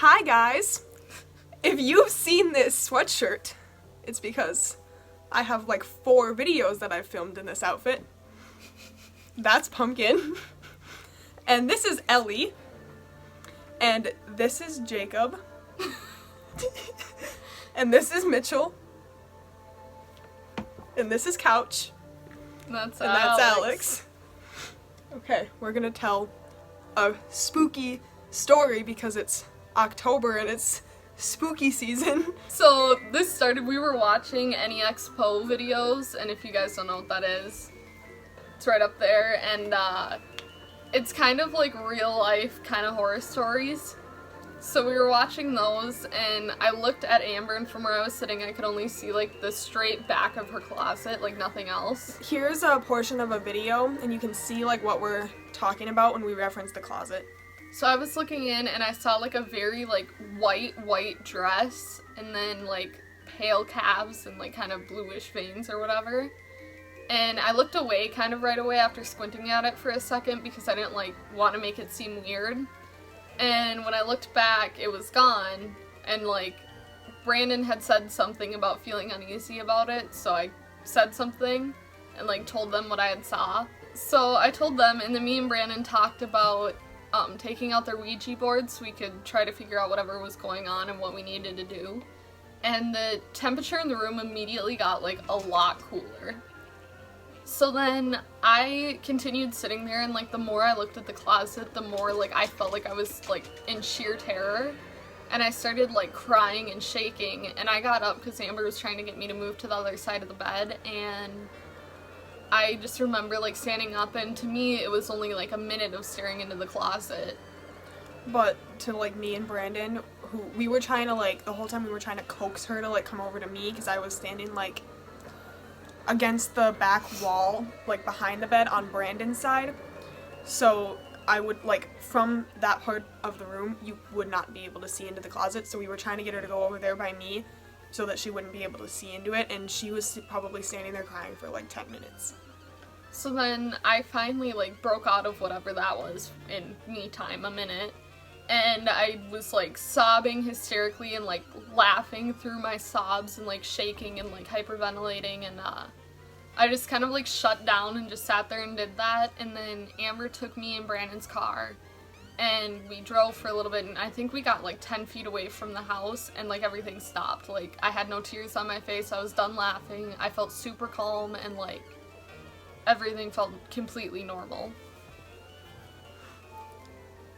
Hi guys! If you've seen this sweatshirt, it's because I have like 4 videos that I've filmed in this outfit. That's Pumpkin. And this is Ellie. And this is Jacob. And this is Mitchell. And this is Couch. That's Alex. Okay, we're gonna tell a spooky story because it's October and it's spooky season. So this started, we were watching NEX Po videos, and if you guys don't know what that is, it's right up there, and it's kind of like real life kind of horror stories. So we were watching those, and I looked at Amber, and from where I was sitting I could only see like the straight back of her closet, like nothing else. Here's a portion of a video, and you can see like what we're talking about when we reference the closet. So I was looking in and I saw like a very like white dress, and then like pale calves and like kind of bluish veins or whatever. And I looked away kind of right away after squinting at it for a second because I didn't like want to make it seem weird. And when I looked back, it was gone, and like Brandon had said something about feeling uneasy about it, so I said something and like told them what I had saw. So I told them, and then me and Brandon talked about taking out their Ouija board so we could try to figure out whatever was going on and what we needed to do. And the temperature in the room immediately got like a lot cooler. So then I continued sitting there, and like the more I looked at the closet, the more like I felt like I was like in sheer terror. And I started like crying and shaking, and I got up because Amber was trying to get me to move to the other side of the bed, and I just remember like standing up, and to me it was only like a minute of staring into the closet. But to like me and Brandon, who we were trying to like, the whole time we were trying to coax her to like come over to me because I was standing like against the back wall, like behind the bed on Brandon's side. So I would like, from that part of the room, you would not be able to see into the closet. So we were trying to get her to go over there by me so that she wouldn't be able to see into it, and she was probably standing there crying for like 10 minutes. So then I finally like broke out of whatever that was in me time, a minute, and I was like sobbing hysterically and like laughing through my sobs and like shaking and like hyperventilating, and I just kind of like shut down and just sat there and did that. And then Amber took me in Brandon's car and we drove for a little bit, and I think we got like 10 feet away from the house, and like everything stopped. Like I had no tears on my face, I was done laughing, I felt super calm, and like everything felt completely normal.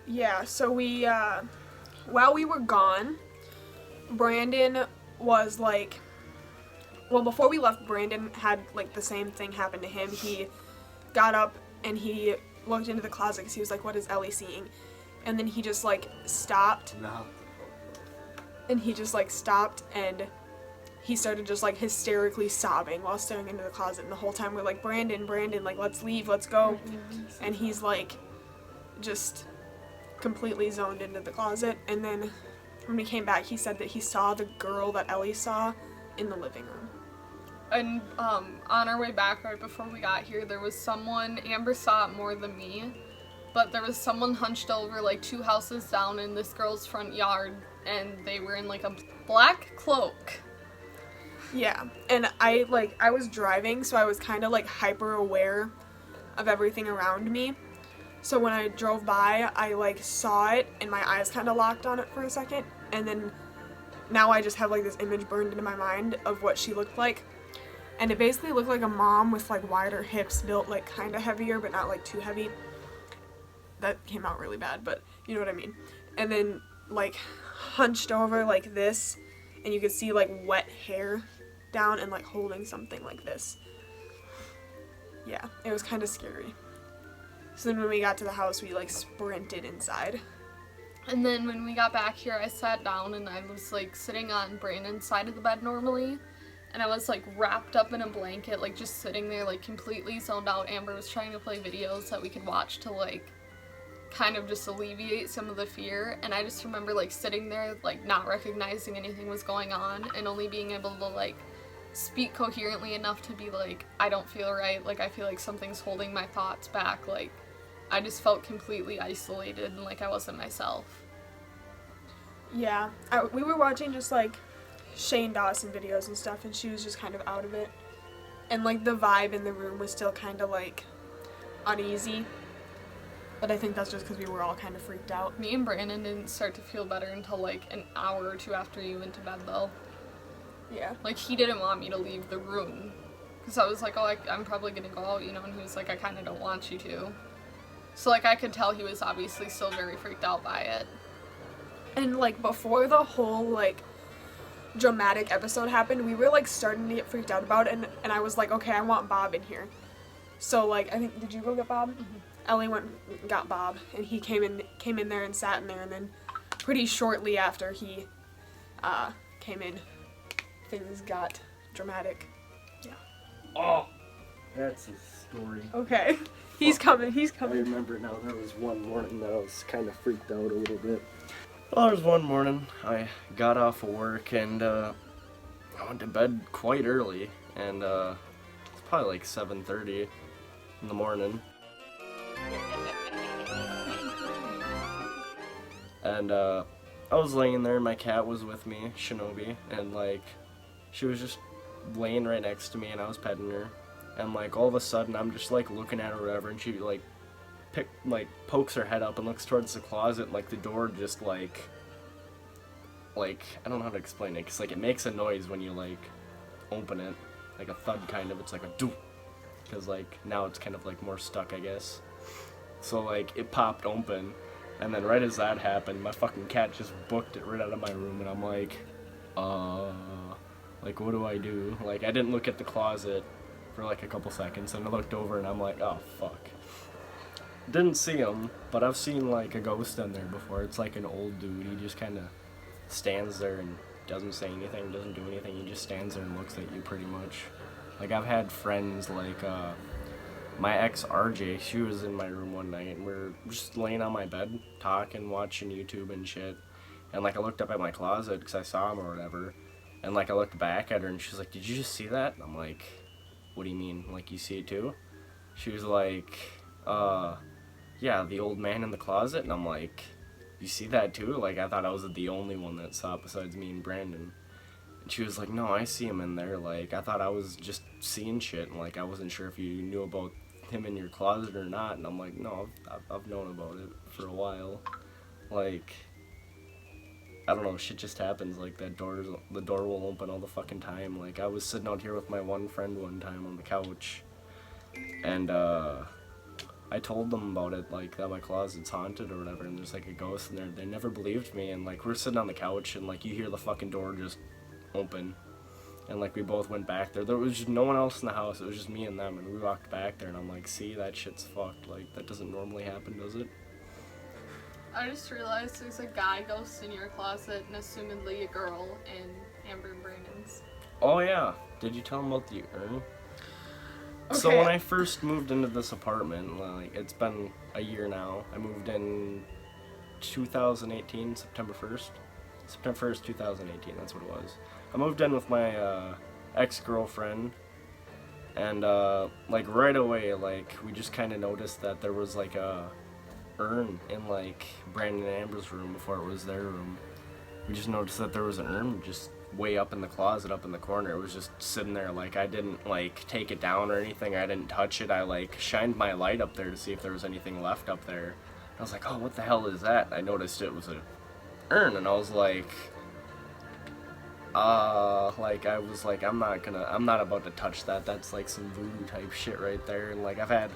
Yeah, so we, while we were gone, Brandon was like, well, before we left, Brandon had like the same thing happen to him. He got up and he looked into the closet because he was like, what is Ellie seeing? And then he just like stopped. No. And he just like stopped, and he started just like hysterically sobbing while staring into the closet. And the whole time we're like, Brandon, like let's leave, let's go. And he's like just completely zoned into the closet. And then when we came back, he said that he saw the girl that Ellie saw in the living room. And on our way back, right before we got here, there was someone, Amber saw it more than me, but there was someone hunched over like 2 houses down in this girl's front yard, and they were in like a black cloak. Yeah, and I was driving, so I was kind of like hyper aware of everything around me. So when I drove by, I like saw it, and my eyes kind of locked on it for a second, and then now I just have like this image burned into my mind of what she looked like. And it basically looked like a mom with like wider hips, built like kind of heavier but not like too heavy. That came out really bad, but you know what I mean. And then like hunched over like this, and you could see like wet hair down, and like holding something like this. Yeah, it was kind of scary. So then when we got to the house, we like sprinted inside. And then when we got back here, I sat down and I was like sitting on Brandon's side of the bed normally, and I was like wrapped up in a blanket, like just sitting there like completely zoned out. Amber was trying to play videos that we could watch to like kind of just alleviate some of the fear, and I just remember like sitting there like not recognizing anything was going on, and only being able to like speak coherently enough to be like, I don't feel right, like I feel like something's holding my thoughts back. Like I just felt completely isolated and like I wasn't myself. Yeah, we were watching just like Shane Dawson videos and stuff, and she was just kind of out of it. And like the vibe in the room was still kind of like uneasy. But I think that's just because we were all kind of freaked out. Me and Brandon didn't start to feel better until like an hour or two after you went to bed, though. Yeah. Like, he didn't want me to leave the room. Because I was like, oh, I'm probably gonna go out, you know, and he was like, I kind of don't want you to. So, like, I could tell he was obviously still very freaked out by it. And like before the whole like dramatic episode happened, we were like starting to get freaked out about it, and I was like, okay, I want Bob in here. So like, I think, did you go get Bob? Mm-hmm. Ellie went and got Bob, and he came in there and sat in there, and then pretty shortly after he came in, things got dramatic. Yeah. Oh, that's a story. Okay. He's coming. I remember now, there was one morning that I was kind of freaked out a little bit. Well, there was one morning, I got off of work and I went to bed quite early, and it's probably like 7:30 in the morning. And I was laying there, my cat was with me, Shinobi, and like, she was just laying right next to me, and I was petting her, and like, all of a sudden, I'm just like looking at her or whatever, and she like pokes her head up and looks towards the closet, and like the door just like I don't know how to explain it, 'cause like it makes a noise when you like open it, like a thud kind of, it's like a doo, 'cause like now it's kind of like more stuck, I guess. So like it popped open, and then right as that happened, my fucking cat just booked it right out of my room, and I'm like, like what do I do? Like I didn't look at the closet for like a couple seconds, and I looked over and I'm like, oh fuck. Didn't see him, but I've seen like a ghost in there before. It's like an old dude. He just kind of stands there and doesn't say anything, doesn't do anything. He just stands there and looks at you pretty much. Like I've had friends like my ex RJ, she was in my room one night and we're just laying on my bed talking, watching YouTube and shit. And like I looked up at my closet because I saw him or whatever. And like I looked back at her and she's like, did you just see that? And I'm like, what do you mean? Like you see it too? She was like, yeah, the old man in the closet. And I'm like, you see that too? Like I thought I was the only one that saw it besides me and Brandon. And she was like, no, I see him in there. Like I thought I was just seeing shit, and like I wasn't sure if you knew about him in your closet or not. And I'm like, no, I've known about it for a while. Like I don't know, shit just happens. Like the door will open all the fucking time. Like I was sitting out here with my one friend one time on the couch, and I told them about it, like that my closet's haunted or whatever, and there's like a ghost in there. They never believed me, and like we're sitting on the couch and like you hear the fucking door just open, and like we both went back there. There was just no one else in the house. It was just me and them, and we walked back there, and I'm like, see, that shit's fucked. Like that doesn't normally happen, does it? I just realized there's a guy ghost in your closet and assumedly a girl in Amber and Brandon's. Oh yeah, did you tell them about the urn? Okay. So when I first moved into this apartment, like it's been a year now. I moved in 2018, September 1st. September 1st, 2018, that's what it was. I moved in with my ex-girlfriend, and like right away, like we just kind of noticed that there was like a urn in like Brandon and Amber's room before it was their room. We just noticed that there was an urn just way up in the closet, up in the corner. It was just sitting there. Like I didn't like take it down or anything. I didn't touch it. I like shined my light up there to see if there was anything left up there. I was like, oh, what the hell is that? I noticed it was a urn, and I was like I was like, I'm not about to touch that. That's like some voodoo type shit right there. And like I've had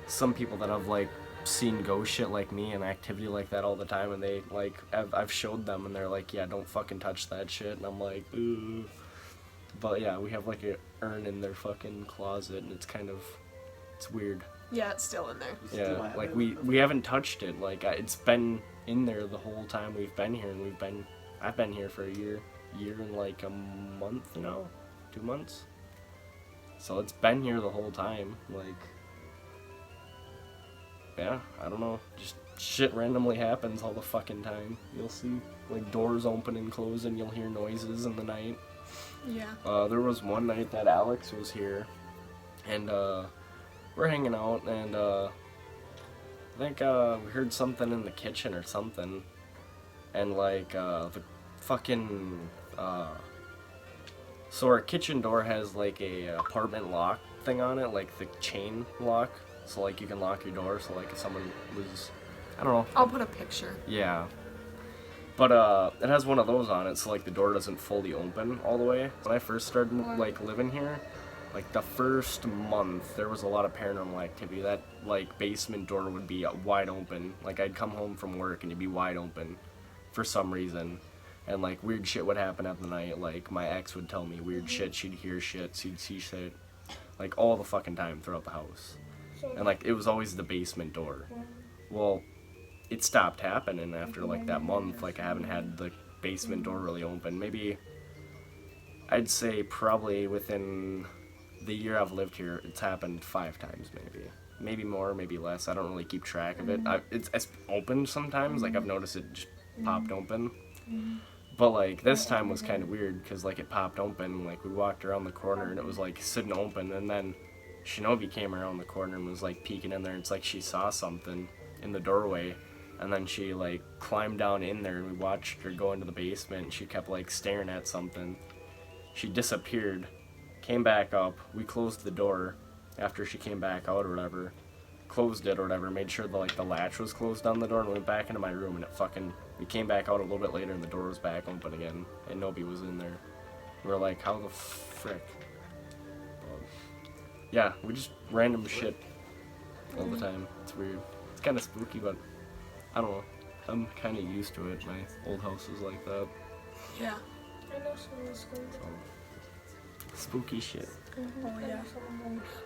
some people that have like seen ghost shit like me and activity like that all the time, and they like I've showed them and they're like, yeah, don't fucking touch that shit, and I'm like, ooh. But yeah, we have like a urn in their fucking closet, and it's weird. Yeah, it's still in there. Yeah, like we haven't touched it. Like it's been in there the whole time we've been here, and I've been here for a year and like a month now, 2 months. So it's been here the whole time, like. Yeah, I don't know, just shit randomly happens all the fucking time. You'll see, like, doors open and close, and you'll hear noises in the night. Yeah. There was one night that Alex was here, and, we're hanging out, and, I think, we heard something in the kitchen or something, and like the fucking so our kitchen door has like a apartment lock thing on it, like the chain lock, so like you can lock your door, so like if someone was, I don't know. I'll put a picture. Yeah. But it has one of those on it, so like the door doesn't fully open all the way. When I first started like living here, like the first month, there was a lot of paranormal activity. That like basement door would be wide open. Like I'd come home from work and it'd be wide open for some reason. And like weird shit would happen at the night. Like my ex would tell me weird shit. She'd hear shit. She'd see shit. Like all the fucking time throughout the house. And like it was always the basement door. Well, it stopped happening after like that month. Like I haven't had the basement door really open. Maybe I'd say probably within the year I've lived here, it's happened 5 times maybe more, maybe less. I don't really keep track of it. It's opened sometimes. Like I've noticed it just popped open. But like this time was kind of weird because like it popped open. Like we walked around the corner and it was like sitting open, and then Shinobi came around the corner and was like peeking in there. It's like she saw something in the doorway, and then she like climbed down in there and we watched her go into the basement. She kept like staring at something. She disappeared, came back up. We closed the door after she came back out or whatever. Closed it or whatever, made sure the like the latch was closed on the door, and went back into my room, and it fucking, we came back out a little bit later and the door was back open again and nobody was in there. We were like, how the frick? Yeah, we just random shit all the time. It's weird. It's kind of spooky, but I don't know. I'm kind of used to it. My old house was like that. Yeah. So, spooky shit. Oh yeah.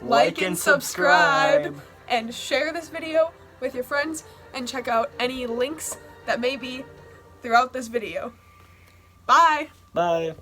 Like and subscribe. And share this video with your friends, and check out any links that may be throughout this video. Bye! Bye.